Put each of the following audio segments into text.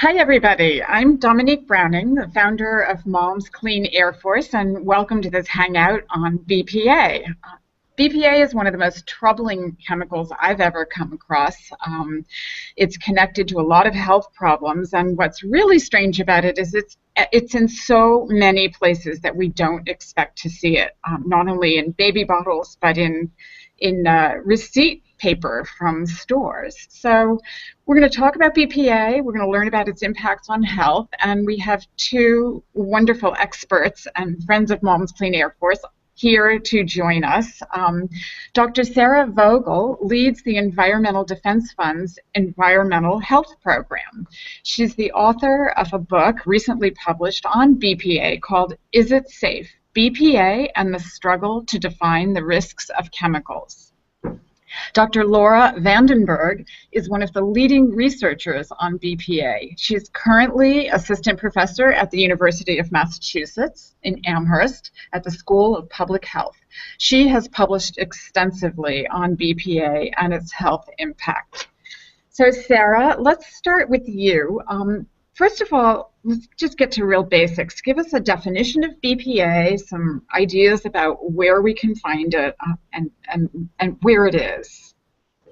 Hi, everybody. I'm Dominique Browning, the founder of Mom's Clean Air Force, and welcome to this hangout on BPA. BPA is one of the most troubling chemicals I've ever come across. It's connected to a lot of health problems, and what's really strange about it is it's in so many places that we don't expect to see it, not only in baby bottles, but in receipt paper from stores. So we're going to talk about BPA. We're going to learn about its impacts on health, and we have two wonderful experts and friends of Mom's Clean Air Force here to join us. Dr. Sarah Vogel leads the Environmental Defense Fund's Environmental Health Program. She's the author of a book recently published on BPA called Is It Safe? BPA and the Struggle to Define the Risks of Chemicals. Dr. Laura Vandenberg is one of the leading researchers on BPA. She's currently assistant professor at the University of Massachusetts in Amherst at the School of Public Health. She has published extensively on BPA and its health impact. So Sarah, let's start with you. First of all, let's just get to real basics. Give us a definition of BPA, some ideas about where we can find it, and where it is.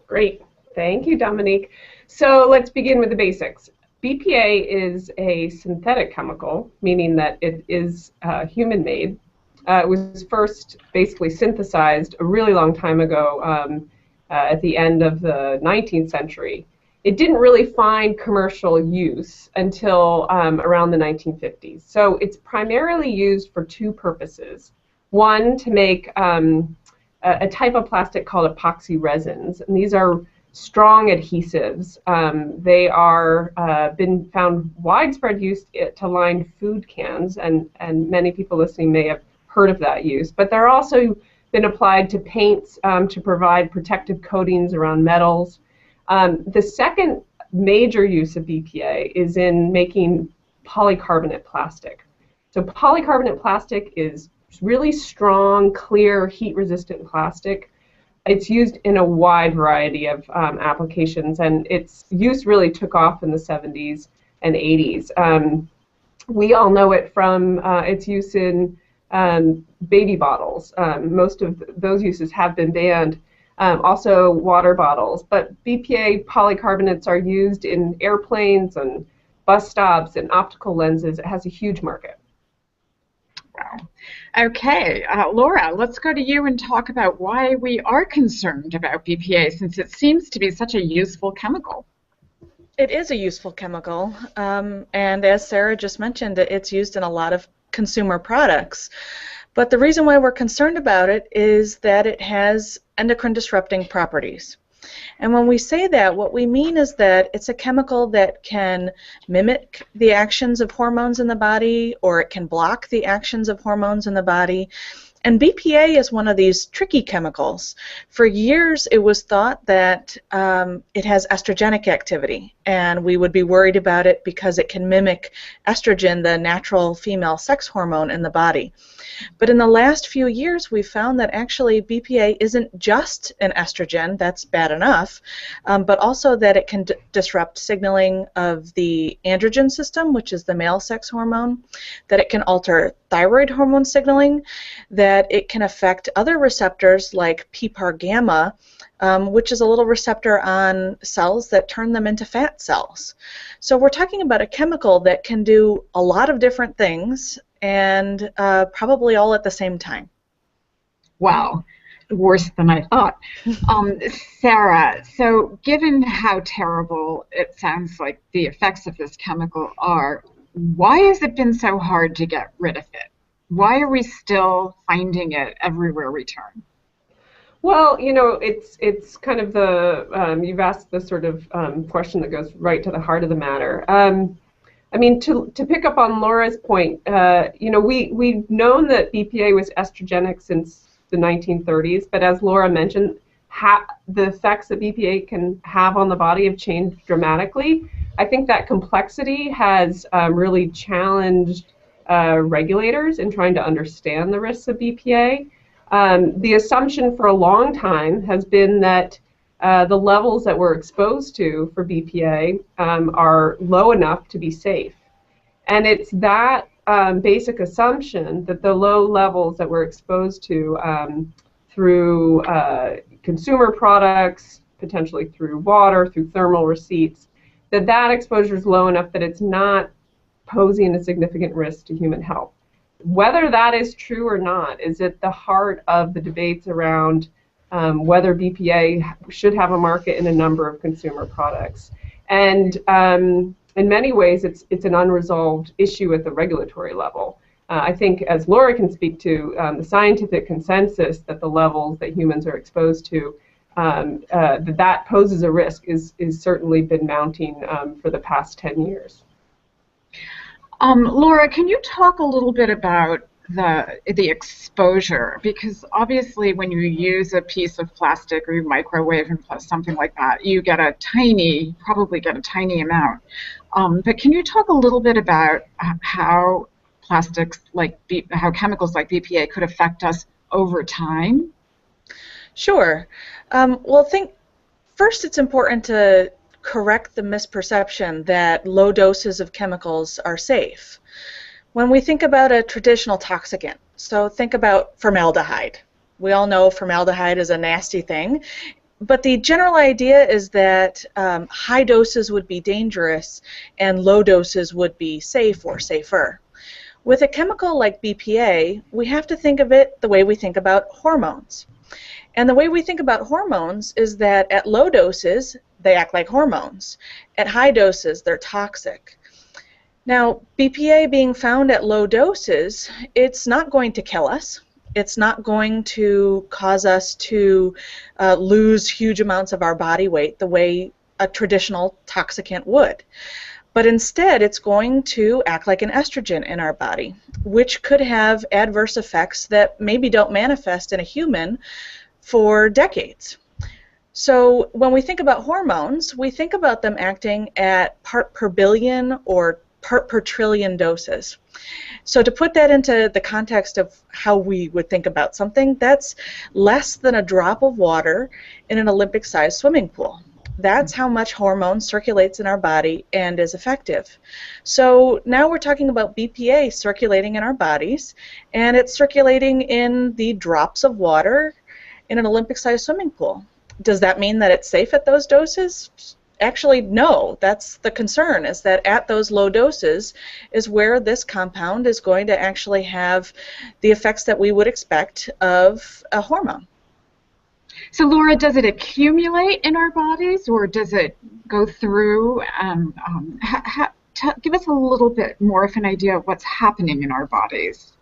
Great. Thank you, Dominique. So let's begin with the basics. BPA is a synthetic chemical, meaning that it is human-made. It was first basically synthesized a really long time ago at the end of the 19th century. It didn't really find commercial use until around the 1950s. So it's primarily used for two purposes. One, to make a type of plastic called epoxy resins, and these are strong adhesives. They are been found widespread use to line food cans, and many people listening may have heard of that use. But they're also been applied to paints to provide protective coatings around metals. The second major use of BPA is in making polycarbonate plastic. So polycarbonate plastic is really strong, clear, heat-resistant plastic. It's used in a wide variety of applications, and its use really took off in the 70s and 80s. We all know it from its use in baby bottles. Most of those uses have been banned. Also water bottles, but BPA polycarbonates are used in airplanes and bus stops and optical lenses. It has a huge market. Wow. Okay, Laura, let's go to you and talk about why we are concerned about BPA, since it seems to be such a useful chemical. It is a useful chemical, and as Sarah just mentioned, it's used in a lot of consumer products. But the reason why we're concerned about it is that it has endocrine disrupting properties. And when we say that, what we mean is that it's a chemical that can mimic the actions of hormones in the body, or it can block the actions of hormones in the body. And BPA is one of these tricky chemicals. For years, it was thought that it has estrogenic activity, and we would be worried about it because it can mimic estrogen, the natural female sex hormone in the body. But in the last few years, we've found that actually BPA isn't just an estrogen, that's bad enough, but also that it can disrupt signaling of the androgen system, which is the male sex hormone, that it can alter thyroid hormone signaling, that it can affect other receptors like PPAR gamma, which is a little receptor on cells that turn them into fat cells. So we're talking about a chemical that can do a lot of different things, and probably all at the same time. Wow, worse than I thought. Sarah, so given how terrible it sounds like the effects of this chemical are, why has it been so hard to get rid of it? Why are we still finding it everywhere we turn? Well, you know, it's kind of the, you've asked the sort of question that goes right to the heart of the matter. I mean, to pick up on Laura's point, you know, we've known that BPA was estrogenic since the 1930s, but as Laura mentioned, the effects that BPA can have on the body have changed dramatically. I think that complexity has really challenged regulators in trying to understand the risks of BPA. The assumption for a long time has been that the levels that we're exposed to for BPA are low enough to be safe. And it's that basic assumption that the low levels that we're exposed to through consumer products, potentially through water, through thermal receipts, that exposure is low enough that it's not posing a significant risk to human health. Whether that is true or not is at the heart of the debates around whether BPA should have a market in a number of consumer products. And in many ways, it's an unresolved issue at the regulatory level. I think, as Laura can speak to, the scientific consensus that the levels that humans are exposed to, that poses a risk is certainly been mounting for the past 10 years. Laura, can you talk a little bit about the exposure? Because obviously when you use a piece of plastic or you microwave and plus something like that, you get probably get a tiny amount. But can you talk a little bit about how how chemicals like BPA could affect us over time? Sure. Well, first it's important to correct the misperception that low doses of chemicals are safe. When we think about a traditional toxicant, so think about formaldehyde. We all know formaldehyde is a nasty thing, but the general idea is that high doses would be dangerous and low doses would be safe or safer. With a chemical like BPA, we have to think of it the way we think about hormones. And the way we think about hormones is that at low doses, they act like hormones. At high doses, they're toxic. Now, BPA being found at low doses, it's not going to kill us. It's not going to cause us to lose huge amounts of our body weight the way a traditional toxicant would. But instead, it's going to act like an estrogen in our body, which could have adverse effects that maybe don't manifest in a human for decades. So when we think about hormones, we think about them acting at part per billion or part per trillion doses. So to put that into the context of how we would think about something, that's less than a drop of water in an Olympic-sized swimming pool. That's how much hormone circulates in our body and is effective. So now we're talking about BPA circulating in our bodies, and it's circulating in the drops of water in an Olympic-sized swimming pool. Does that mean that it's safe at those doses? Actually, no. That's the concern, is that at those low doses is where this compound is going to actually have the effects that we would expect of a hormone. So, Laura, does it accumulate in our bodies, or does it go through? Give us a little bit more of an idea of what's happening in our bodies.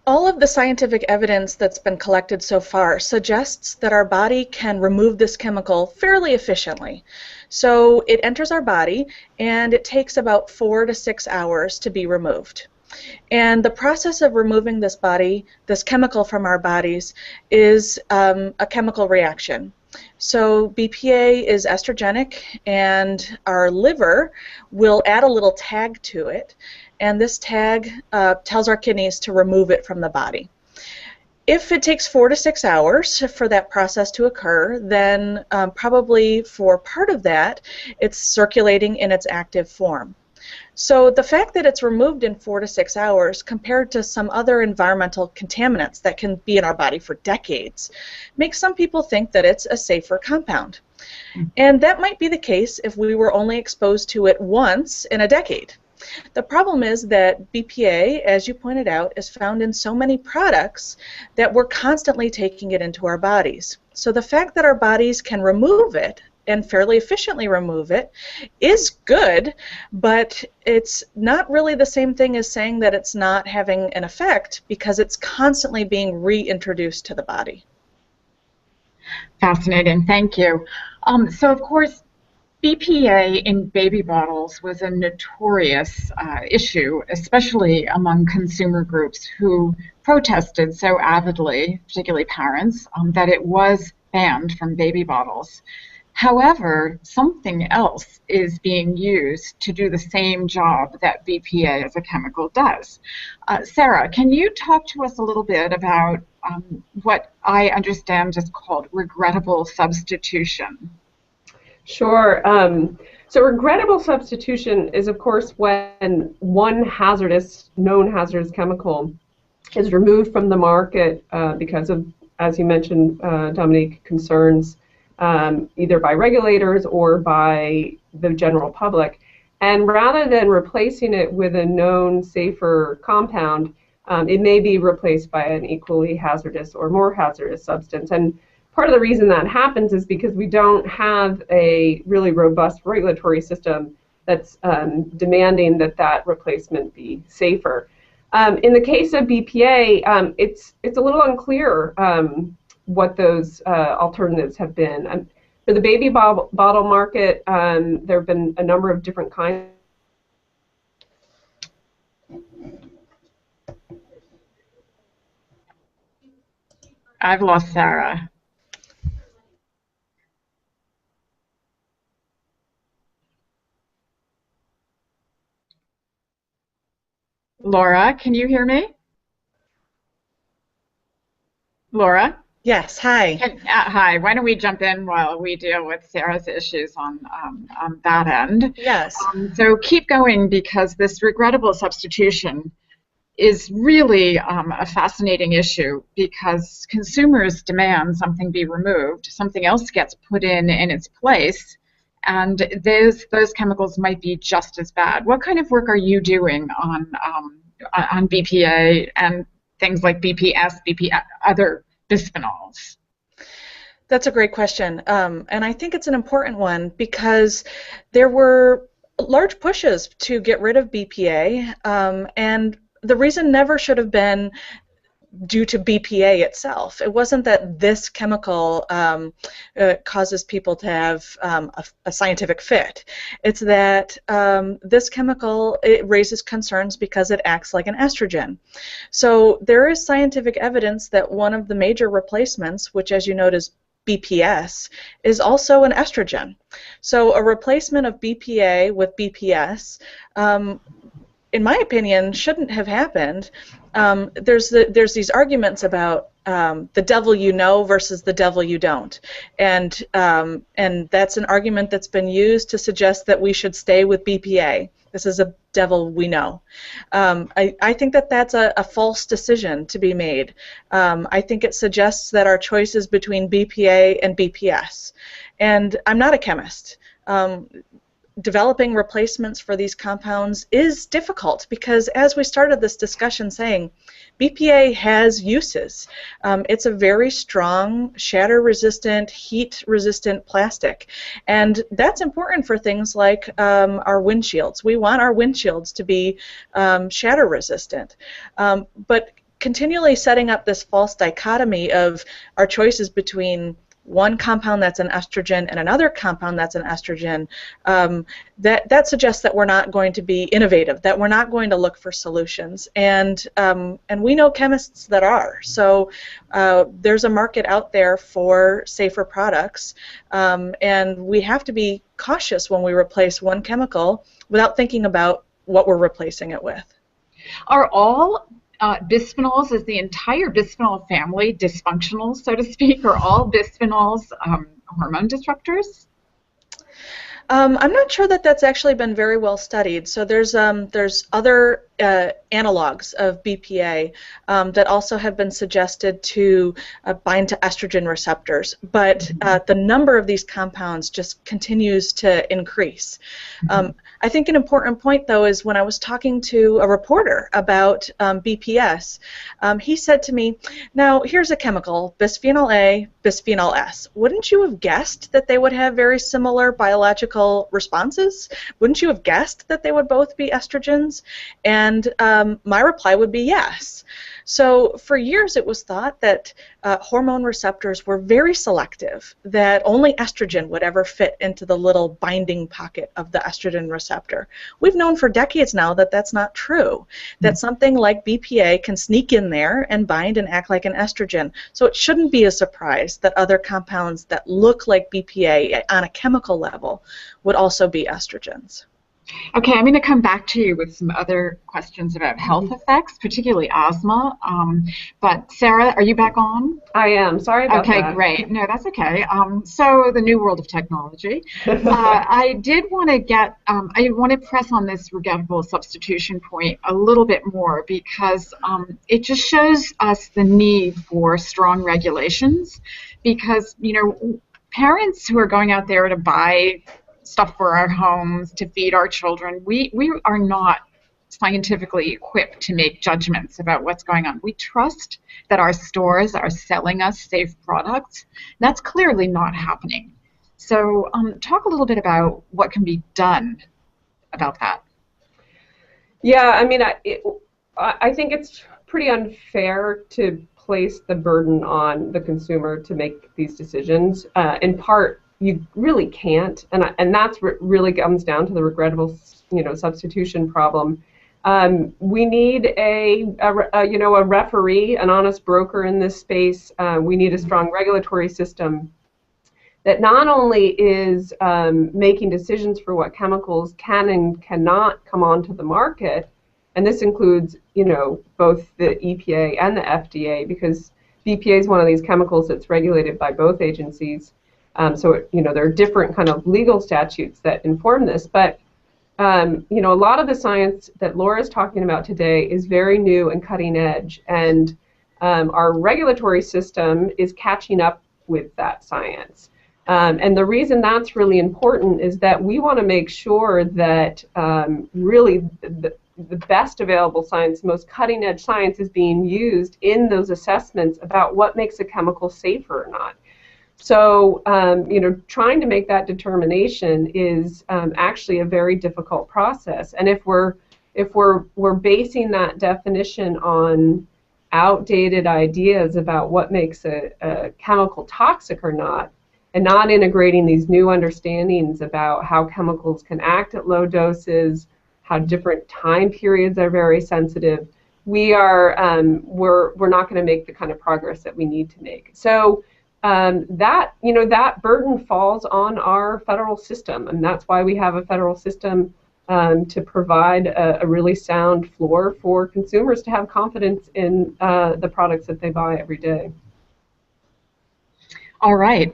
All of the scientific evidence that's been collected so far suggests that our body can remove this chemical fairly efficiently. So it enters our body, and it takes about 4 to 6 hours to be removed. And the process of removing this chemical from our bodies is a chemical reaction. So BPA is estrogenic, and our liver will add a little tag to it, and this tag tells our kidneys to remove it from the body. If it takes 4 to 6 hours for that process to occur, then probably for part of that, it's circulating in its active form. So the fact that it's removed in 4 to 6 hours compared to some other environmental contaminants that can be in our body for decades makes some people think that it's a safer compound. And that might be the case if we were only exposed to it once in a decade. The problem is that BPA, as you pointed out, is found in so many products that we're constantly taking it into our bodies. So the fact that our bodies can remove it and fairly efficiently remove it is good, but it's not really the same thing as saying that it's not having an effect, because it's constantly being reintroduced to the body. Fascinating, thank you. So of course, BPA in baby bottles was a notorious issue, especially among consumer groups who protested so avidly, particularly parents, that it was banned from baby bottles. However, something else is being used to do the same job that BPA as a chemical does. Sarah, can you talk to us a little bit about what I understand is called regrettable substitution? Sure. So regrettable substitution is, of course, when one known hazardous chemical is removed from the market because of, as you mentioned, Dominique, concerns either by regulators or by the general public. And rather than replacing it with a known safer compound, it may be replaced by an equally hazardous or more hazardous substance. And part of the reason that happens is because we don't have a really robust regulatory system that's demanding that that replacement be safer. In the case of BPA, it's a little unclear what those alternatives have been. For the baby bottle market, there have been a number of different kinds. I've lost Sarah. Laura, can you hear me? Laura? Yes, hi. Hi, why don't we jump in while we deal with Sarah's issues on that end? Yes. So keep going, because this regrettable substitution is really a fascinating issue, because consumers demand something be removed, something else gets put in its place, and those chemicals might be just as bad. What kind of work are you doing on BPA and things like BPS, BPA, other bisphenols? That's a great question, and I think it's an important one because there were large pushes to get rid of BPA, and the reason never should have been due to BPA itself. It wasn't that this chemical causes people to have a scientific fit. It's that this chemical, it raises concerns because it acts like an estrogen. So there is scientific evidence that one of the major replacements, which as you note is BPS, is also an estrogen. So a replacement of BPA with BPS, in my opinion, shouldn't have happened. There's these arguments about the devil you know versus the devil you don't, and that's an argument that's been used to suggest that we should stay with BPA. This is a devil we know. I think that that's a false decision to be made. I think it suggests that our choice is between BPA and BPS, and I'm not a chemist. Developing replacements for these compounds is difficult because, as we started this discussion saying, BPA has uses. It's a very strong, shatter-resistant, heat-resistant plastic, and that's important for things like our windshields. We want our windshields to be shatter-resistant, but continually setting up this false dichotomy of our choices between one compound that's an estrogen and another compound that's an estrogen, that suggests that we're not going to be innovative, that we're not going to look for solutions, and we know chemists that are. So there's a market out there for safer products, and we have to be cautious when we replace one chemical without thinking about what we're replacing it with. Are all bisphenols, is the entire bisphenol family dysfunctional, so to speak? Are all bisphenols hormone disruptors? I'm not sure that that's actually been very well studied. So there's other analogs of BPA that also have been suggested to bind to estrogen receptors, but the number of these compounds just continues to increase. I think an important point, though, is when I was talking to a reporter about BPS, he said to me, now here's a chemical, Bisphenol-A, Bisphenol-S. Wouldn't you have guessed that they would have very similar biological responses? Wouldn't you have guessed that they would both be estrogens? And And my reply would be yes. So for years it was thought that hormone receptors were very selective, that only estrogen would ever fit into the little binding pocket of the estrogen receptor. We've known for decades now that that's not true, that something like BPA can sneak in there and bind and act like an estrogen. So it shouldn't be a surprise that other compounds that look like BPA on a chemical level would also be estrogens. Okay, I'm going to come back to you with some other questions about health effects, particularly asthma. But Sarah, are you back on? I am. Sorry about that. Okay, great. No, that's okay. So the new world of technology. I did want to I want to press on this regrettable substitution point a little bit more because it just shows us the need for strong regulations because, parents who are going out there to buy stuff for our homes, to feed our children, we are not scientifically equipped to make judgments about what's going on. We trust that our stores are selling us safe products. That's clearly not happening. So talk a little bit about what can be done about that. Yeah, I mean, I think it's pretty unfair to place the burden on the consumer to make these decisions. In part, you really can't, and that's what really comes down to the regrettable, substitution problem. We need a referee, an honest broker in this space. We need a strong regulatory system that not only is making decisions for what chemicals can and cannot come onto the market, and this includes, both the EPA and the FDA, because BPA is one of these chemicals that's regulated by both agencies. So there are different kind of legal statutes that inform this, but a lot of the science that Laura's talking about today is very new and cutting edge, and our regulatory system is catching up with that science. And the reason that's really important is that we want to make sure that really the best available science, most cutting edge science is being used in those assessments about what makes a chemical safer or not. So, trying to make that determination is actually a very difficult process. And if we're basing that definition on outdated ideas about what makes a chemical toxic or not, and not integrating these new understandings about how chemicals can act at low doses, how different time periods are very sensitive, we're not going to make the kind of progress that we need to make. So. That burden falls on our federal system, and that's why we have a federal system to provide a really sound floor for consumers to have confidence in the products that they buy every day. All right.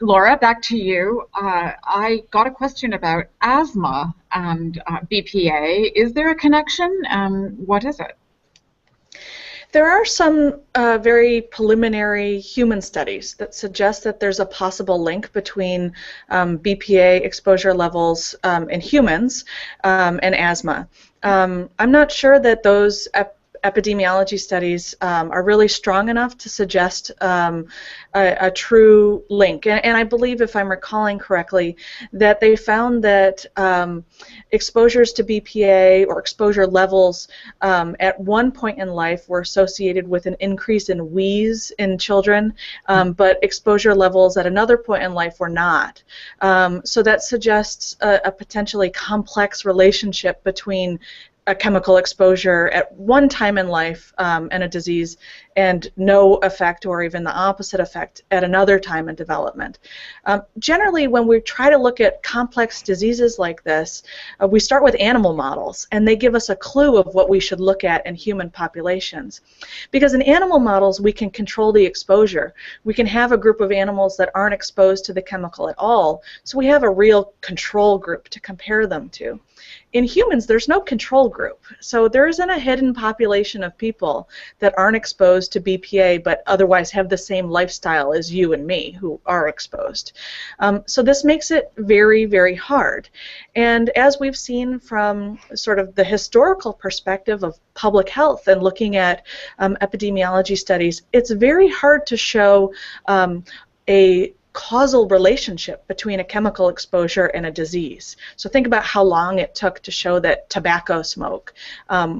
Laura, back to you. I got a question about asthma and BPA. Is there a connection? What is it? There are some very preliminary human studies that suggest that there's a possible link between BPA exposure levels in humans and asthma. I'm not sure that those epidemiology studies are really strong enough to suggest a true link. And I believe, if I'm recalling correctly, that they found that exposures to BPA or exposure levels at one point in life were associated with an increase in wheeze in children, but exposure levels at another point in life were not. So that suggests a potentially complex relationship between a chemical exposure at one time in life and a disease, and no effect or even the opposite effect at another time in development. Generally, when we try to look at complex diseases like this, we start with animal models, and they give us a clue of what we should look at in human populations. Because in animal models, we can control the exposure. We can have a group of animals that aren't exposed to the chemical at all, so we have a real control group to compare them to. In humans, there's no control group, so there isn't a hidden population of people that aren't exposed to BPA but otherwise have the same lifestyle as you and me who are exposed. So this makes it very, very hard. And as we've seen from sort of the historical perspective of public health and looking at epidemiology studies, it's very hard to show a causal relationship between a chemical exposure and a disease. So think about how long it took to show that tobacco smoke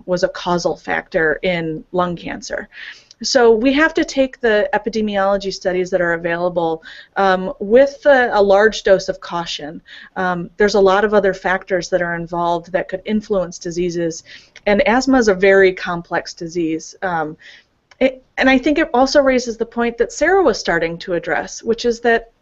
was a causal factor in lung cancer. So we have to take the epidemiology studies that are available with a large dose of caution. There's a lot of other factors that are involved that could influence diseases, and asthma is a very complex disease. And I think it also raises the point that Sarah was starting to address, which is that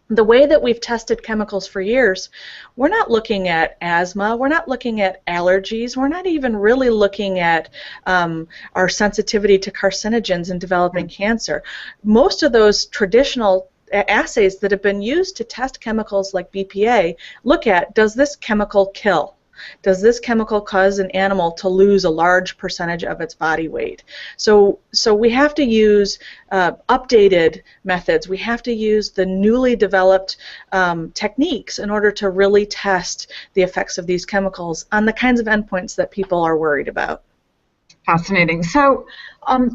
the way that we've tested chemicals for years, we're not looking at asthma, we're not looking at allergies, we're not even really looking at our sensitivity to carcinogens in developing cancer. Most of those traditional assays that have been used to test chemicals like BPA look at, does this chemical kill? Does this chemical cause an animal to lose a large percentage of its body weight? So we have to use updated methods. We have to use the newly developed techniques in order to really test the effects of these chemicals on the kinds of endpoints that people are worried about. Fascinating. So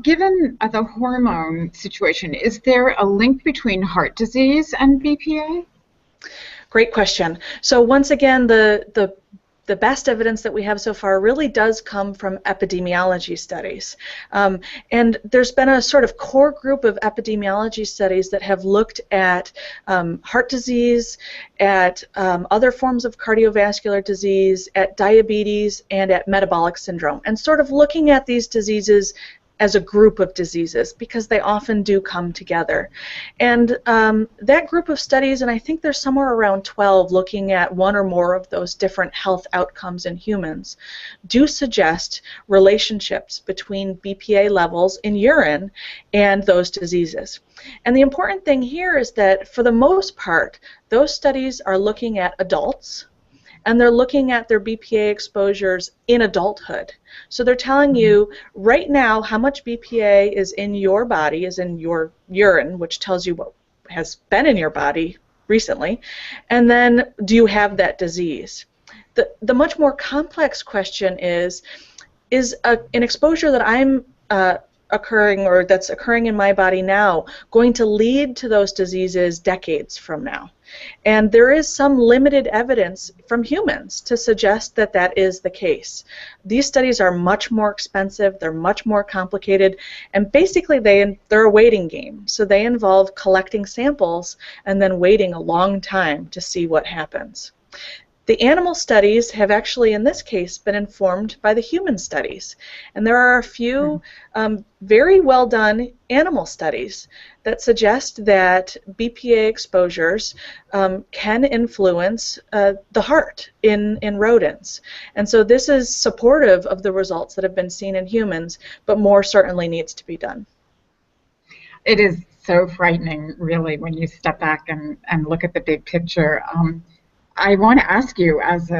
given the hormone situation, is there a link between heart disease and BPA? Great question. So once again, the best evidence that we have so far really does come from epidemiology studies. And there's been a sort of core group of epidemiology studies that have looked at heart disease, at other forms of cardiovascular disease, at diabetes, and at metabolic syndrome, and sort of looking at these diseases as a group of diseases, because they often do come together. And that group of studies, and I think there's somewhere around 12 looking at one or more of those different health outcomes in humans, do suggest relationships between BPA levels in urine and those diseases. And the important thing here is that for the most part, those studies are looking at adults, and they're looking at their BPA exposures in adulthood. So they're telling you right now how much BPA is in your body, is in your urine, which tells you what has been in your body recently, and then do you have that disease? The much more complex question is an exposure that I'm occurring, or that's occurring in my body now, going to lead to those diseases decades from now? And there is some limited evidence from humans to suggest that that is the case. These studies are much more expensive, they're much more complicated, and basically they're a waiting game. So they involve collecting samples and then waiting a long time to see what happens. The animal studies have actually, in this case, been informed by the human studies. And there are a few very well done animal studies that suggest that BPA exposures can influence the heart in rodents. And so this is supportive of the results that have been seen in humans, but more certainly needs to be done. It is so frightening, really, when you step back and look at the big picture. I want to ask you, as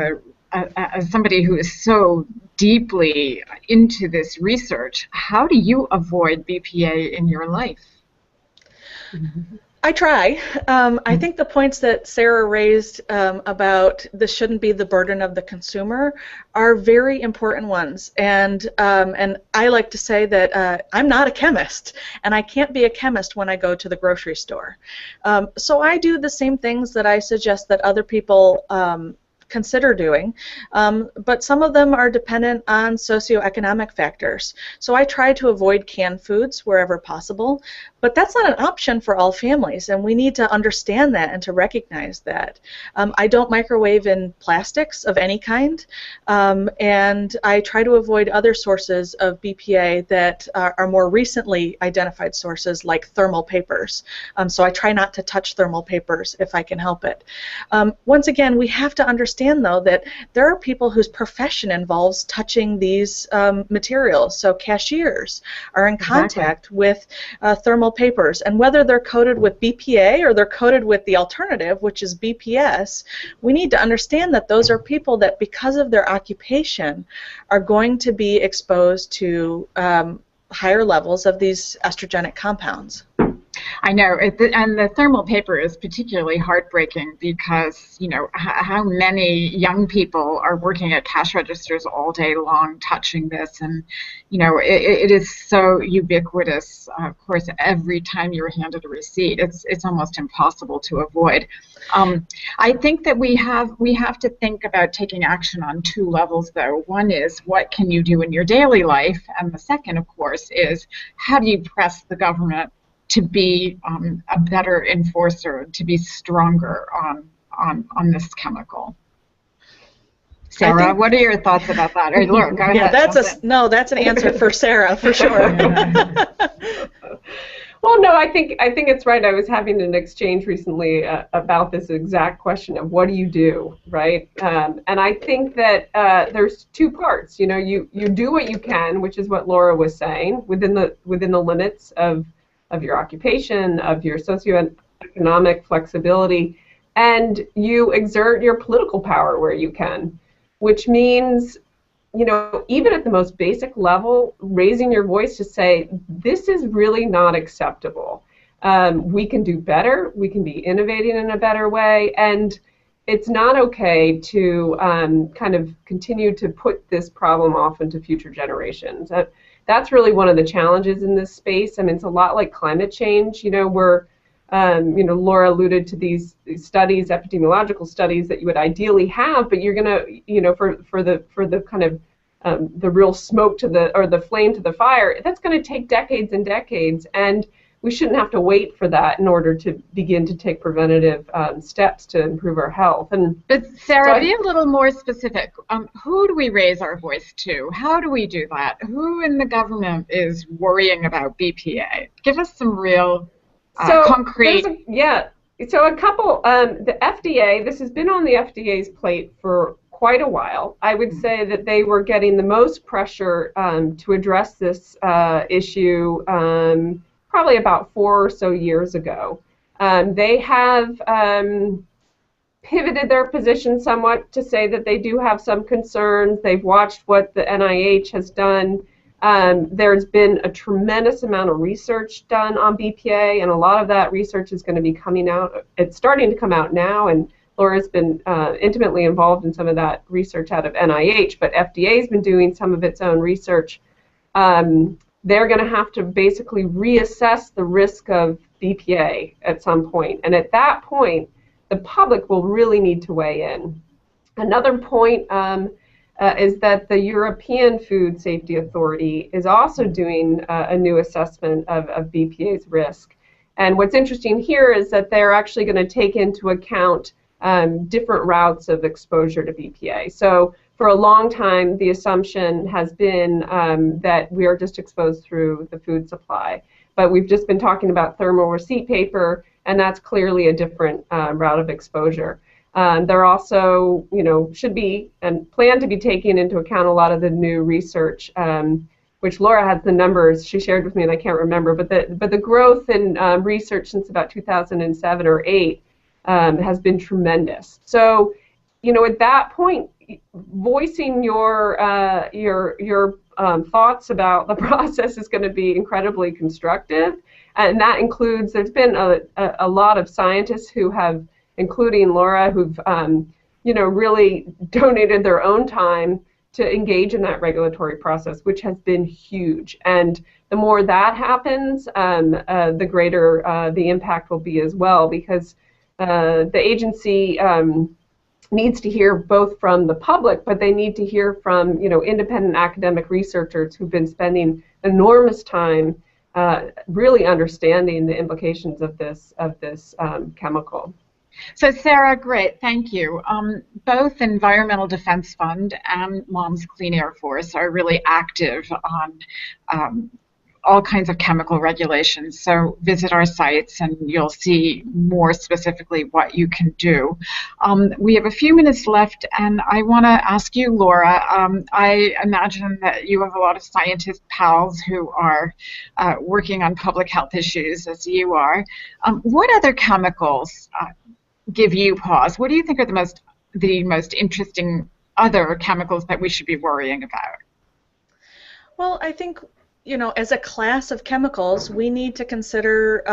somebody who is so deeply into this research, how do you avoid BPA in your life? I try. I think the points that Sarah raised about this shouldn't be the burden of the consumer are very important ones. And I like to say that I'm not a chemist, and I can't be a chemist when I go to the grocery store. So I do the same things that I suggest that other people consider doing, but some of them are dependent on socioeconomic factors. So I try to avoid canned foods wherever possible, but that's not an option for all families, and we need to understand that and to recognize that. I don't microwave in plastics of any kind, and I try to avoid other sources of BPA that are more recently identified sources, like thermal papers. So I try not to touch thermal papers if I can help it. Once again, we have to understand, though, that there are people whose profession involves touching these materials. So cashiers are in contact with thermal papers, and whether they're coated with BPA or they're coated with the alternative, which is BPS, we need to understand that those are people that, because of their occupation, are going to be exposed to higher levels of these estrogenic compounds. I know, and the thermal paper is particularly heartbreaking because, how many young people are working at cash registers all day long touching this, and, it is so ubiquitous. Of course, every time you're handed a receipt, it's almost impossible to avoid. I think that we have to think about taking action on two levels, though. One is, what can you do in your daily life? And the second, of course, is how do you press the government to be a better enforcer, to be stronger on this chemical. Sarah, what are your thoughts about that? Or Laura, go ahead. Yeah, that's an answer for Sarah for sure. Well, no, I think it's right. I was having an exchange recently about this exact question of what do you do, right? And I think that there's two parts. You do what you can, which is what Laura was saying, within the limits of your occupation, of your socioeconomic flexibility, and you exert your political power where you can, which means, even at the most basic level, raising your voice to say, this is really not acceptable. We can do better. We can be innovating in a better way. And it's not okay to kind of continue to put this problem off into future generations. That's really one of the challenges in this space. I mean, it's a lot like climate change. Laura alluded to these studies, epidemiological studies that you would ideally have, but you're gonna, for the kind of the real smoke or the flame to the fire, that's going to take decades and decades, and we shouldn't have to wait for that in order to begin to take preventative steps to improve our health. But Sarah, be a little more specific. Who do we raise our voice to? How do we do that? Who in the government is worrying about BPA? Give us some real concrete. So a couple. The FDA. This has been on the FDA's plate for quite a while. I would say that they were getting the most pressure to address this issue probably about 4 or so years ago. They have pivoted their position somewhat to say that they do have some concerns. They've watched what the NIH has done. There's been a tremendous amount of research done on BPA, and a lot of that research is going to be coming out. It's starting to come out now, and Laura's been intimately involved in some of that research out of NIH, but FDA's been doing some of its own research. They're going to have to basically reassess the risk of BPA at some point, and at that point, the public will really need to weigh in. Another point is that the European Food Safety Authority is also doing a new assessment of BPA's risk. And what's interesting here is that they're actually going to take into account different routes of exposure to BPA. So for a long time, the assumption has been that we are just exposed through the food supply. But we've just been talking about thermal receipt paper, and that's clearly a different route of exposure. They're also, should be and plan to be taking into account a lot of the new research, which Laura has the numbers she shared with me, and I can't remember. But the growth in research since about 2007 or 8 has been tremendous. So, at that point, voicing your thoughts about the process is going to be incredibly constructive, and that includes. There's been a lot of scientists who have, including Laura, who've really donated their own time to engage in that regulatory process, which has been huge. And the more that happens, the greater the impact will be as well, because the agency needs to hear both from the public, but they need to hear from independent academic researchers who've been spending enormous time really understanding the implications of this chemical. So Sarah, great, thank you. Both Environmental Defense Fund and Moms Clean Air Force are really active on all kinds of chemical regulations. So visit our sites and you'll see more specifically what you can do. We have a few minutes left, and I want to ask you, Laura, I imagine that you have a lot of scientist pals who are working on public health issues as you are. What other chemicals give you pause? What do you think are the most interesting other chemicals that we should be worrying about? Well, I think as a class of chemicals, we need to consider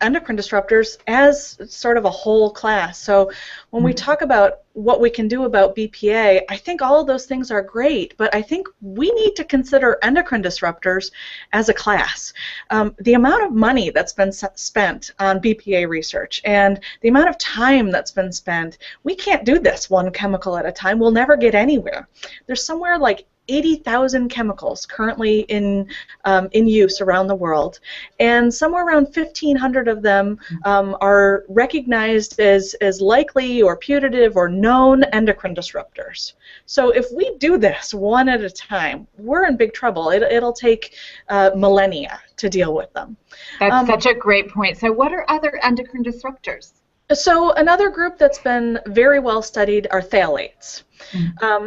endocrine disruptors as sort of a whole class. So when we talk about what we can do about BPA, I think all of those things are great, but I think we need to consider endocrine disruptors as a class. The amount of money that's been spent on BPA research and the amount of time that's been spent, we can't do this one chemical at a time. We'll never get anywhere. There's somewhere like 80,000 chemicals currently in use around the world, and somewhere around 1,500 of them are recognized as likely or putative or known endocrine disruptors. So if we do this one at a time, we're in big trouble. It'll take millennia to deal with them. That's such a great point. So what are other endocrine disruptors? So another group that's been very well studied are phthalates.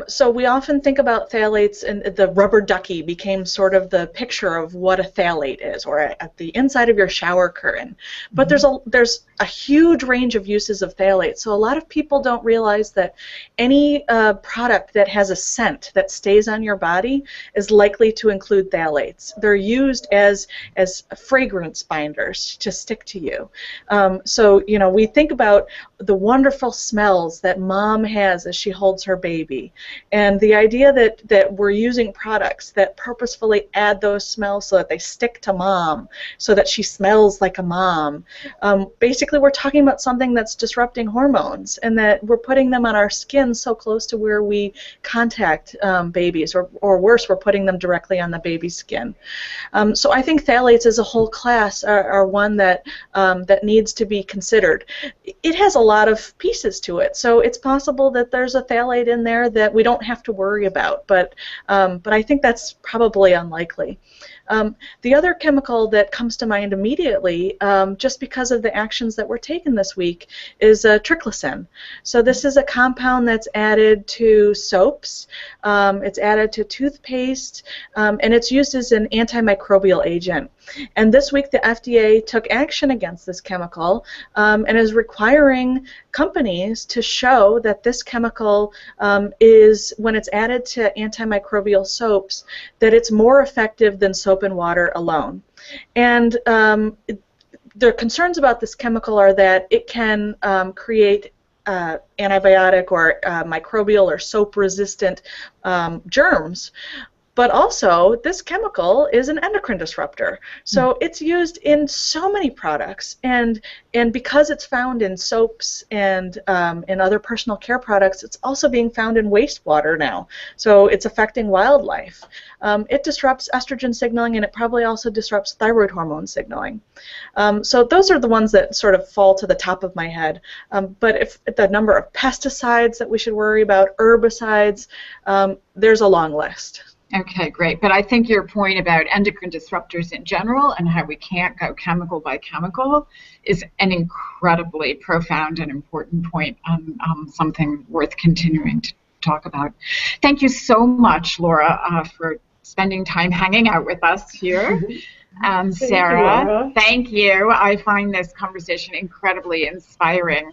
So we often think about phthalates, and the rubber ducky became sort of the picture of what a phthalate is, or at the inside of your shower curtain. But there's a huge range of uses of phthalates. So a lot of people don't realize that any product that has a scent that stays on your body is likely to include phthalates. They're used as fragrance binders to stick to you. So we think about the wonderful smells that mom has as she holds her baby, and the idea that we're using products that purposefully add those smells so that they stick to mom, so that she smells like a mom. Basically, we're talking about something that's disrupting hormones, and that we're putting them on our skin so close to where we contact babies, or worse, we're putting them directly on the baby's skin. So I think phthalates as a whole class are one that needs to be considered. It has a lot of pieces to it, so it's possible that there's a phthalate in there that we don't have to worry about, but I think that's probably unlikely. The other chemical that comes to mind immediately, just because of the actions that were taken this week, is triclosan. So this is a compound that's added to soaps, it's added to toothpaste, and it's used as an antimicrobial agent. And this week the FDA took action against this chemical and is requiring companies to show that this chemical is, when it's added to antimicrobial soaps, that it's more effective than soap and water alone. And the concerns about this chemical are that it can create antibiotic or microbial or soap-resistant germs. But also, this chemical is an endocrine disruptor. So it's used in so many products, and because it's found in soaps and in other personal care products, it's also being found in wastewater now. So it's affecting wildlife. It disrupts estrogen signaling, and it probably also disrupts thyroid hormone signaling. So those are the ones that sort of fall to the top of my head. But if the number of pesticides that we should worry about, herbicides, there's a long list. Okay, great. But I think your point about endocrine disruptors in general and how we can't go chemical by chemical is an incredibly profound and important point, and something worth continuing to talk about. Thank you so much, Laura, for spending time hanging out with us here. Sarah, thank you. I find this conversation incredibly inspiring,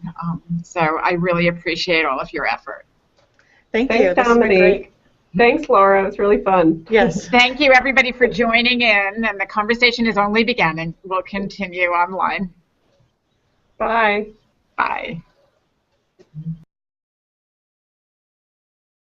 so I really appreciate all of your effort. Thanks, you. Thanks, Dominique. Thanks, Laura. It was really fun. Yes. Thank you, everybody, for joining in. And the conversation is only beginning. We'll continue online. Bye. Bye.